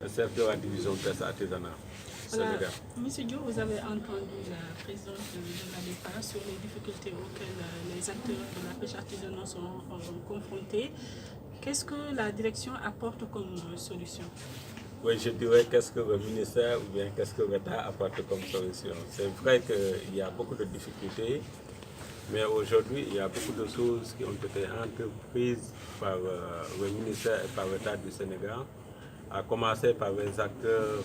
chef de la division pêche artisanale. Voilà. Monsieur Diop, vous avez entendu la présidente de la DEPA sur les difficultés auxquelles les acteurs de la pêche artisanale sont confrontés. Qu'est-ce que la direction apporte comme solution? Oui, je dirais qu'est-ce que le ministère ou bien qu'est-ce que l'État apporte comme solution. C'est vrai qu'il y a beaucoup de difficultés, mais aujourd'hui, il y a beaucoup de choses qui ont été entreprises par le ministère et par l'État du Sénégal, à commencer par les acteurs.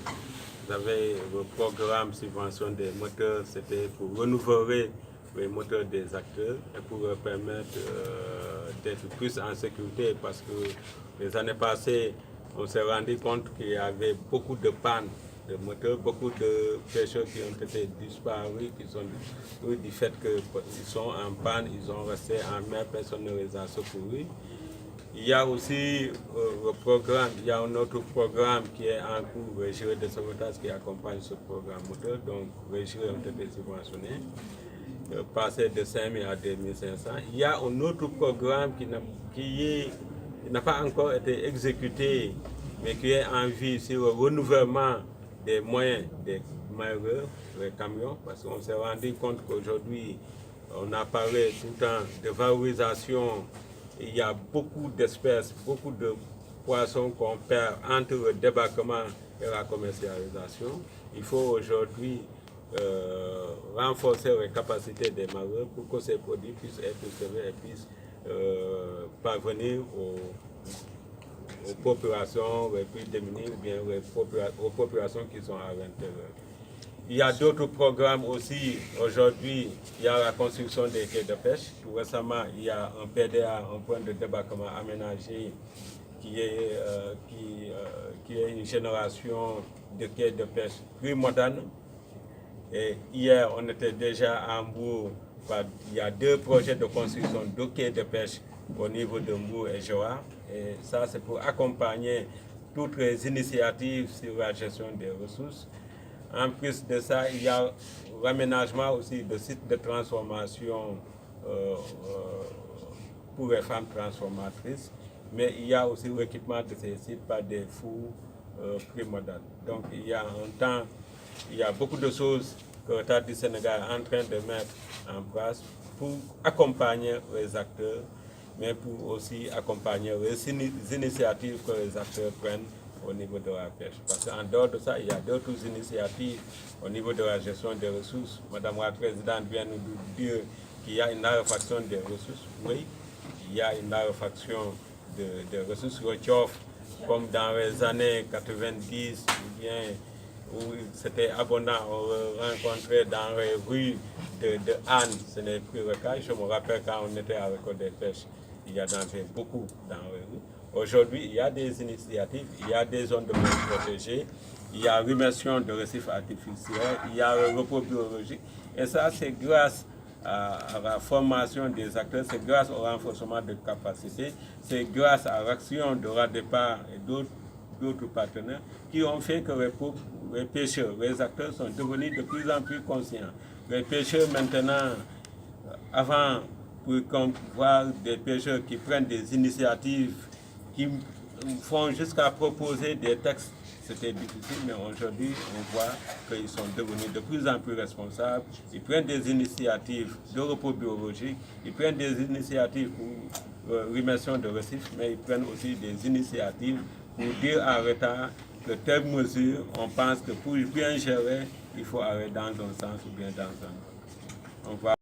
Vous avez le programme subvention des moteurs, c'était pour renouveler les moteurs des acteurs et pour leur permettre d'être plus en sécurité, parce que les années passées, on s'est rendu compte qu'il y avait beaucoup de pannes de moteurs, beaucoup de pêcheurs qui ont été disparus, qui sont du fait qu'ils sont en panne, ils ont resté en mer, personne ne les a secourus. Il y a aussi le programme, il y a un autre programme qui est en cours, le gilet de sauvetage qui accompagne ce programme moteur, donc les gilets ont été subventionnés, passé de 5 000 à 2 500. Il y a un autre programme qui n'a pas encore été exécuté, mais qui est en vie sur le renouvellement des moyens des mailleurs, les camions, parce qu'on s'est rendu compte qu'aujourd'hui, on a parlé tout le temps de valorisation. Il y a beaucoup d'espèces, beaucoup de poissons qu'on perd entre le débarquement et la commercialisation. Il faut aujourd'hui renforcer les capacités des marins pour que ces produits puissent être servis et puissent parvenir aux populations les plus démunies ou bien aux populations qui sont à l'intérieur. Il y a d'autres programmes aussi. Aujourd'hui, il y a la construction des quais de pêche. Tout récemment, il y a un PDA, un point de débarquement aménagé, qui est une génération de quais de pêche plus moderne. Et hier, on était déjà en Mbour. Il y a 2 projets de construction de quais de pêche au niveau de Mbour et Joa. Et ça, c'est pour accompagner toutes les initiatives sur la gestion des ressources. En plus de ça, il y a l'aménagement aussi de sites de transformation pour les femmes transformatrices, mais il y a aussi l'équipement de ces sites par des fours plus modernes. Donc il y a beaucoup de choses que l'État du Sénégal est en train de mettre en place pour accompagner les acteurs, mais pour aussi accompagner les initiatives que les acteurs prennent au niveau de la pêche. Parce qu'en dehors de ça, il y a d'autres initiatives au niveau de la gestion des ressources. Madame la Présidente vient nous dire qu'il y a une raréfaction des ressources. Oui, il y a une raréfaction des ressources retiof, comme dans les années 90, ou bien où c'était abondant, on le rencontrait dans les rues de Anne, ce n'est plus le cas. Je me rappelle quand on était à l'école des pêches, il y en avait beaucoup dans les rues. Aujourd'hui, il y a des initiatives, il y a des zones de pêche protégées, il y a l'immersion de récifs artificiels, il y a le repos biologique. Et ça, c'est grâce à la formation des acteurs, c'est grâce au renforcement de capacités, c'est grâce à l'action de RADEPA et d'autres partenaires qui ont fait que les pêcheurs, les acteurs sont devenus de plus en plus conscients. Les pêcheurs maintenant, avant, pour voir des pêcheurs qui prennent des initiatives, qui font jusqu'à proposer des textes, c'était difficile, mais aujourd'hui, on voit qu'ils sont devenus de plus en plus responsables. Ils prennent des initiatives de repos biologique, ils prennent des initiatives pour l'immersion de récifs, mais ils prennent aussi des initiatives pour dire à l'État que telle mesure, on pense que pour bien gérer, il faut aller dans un sens ou bien dans un autre.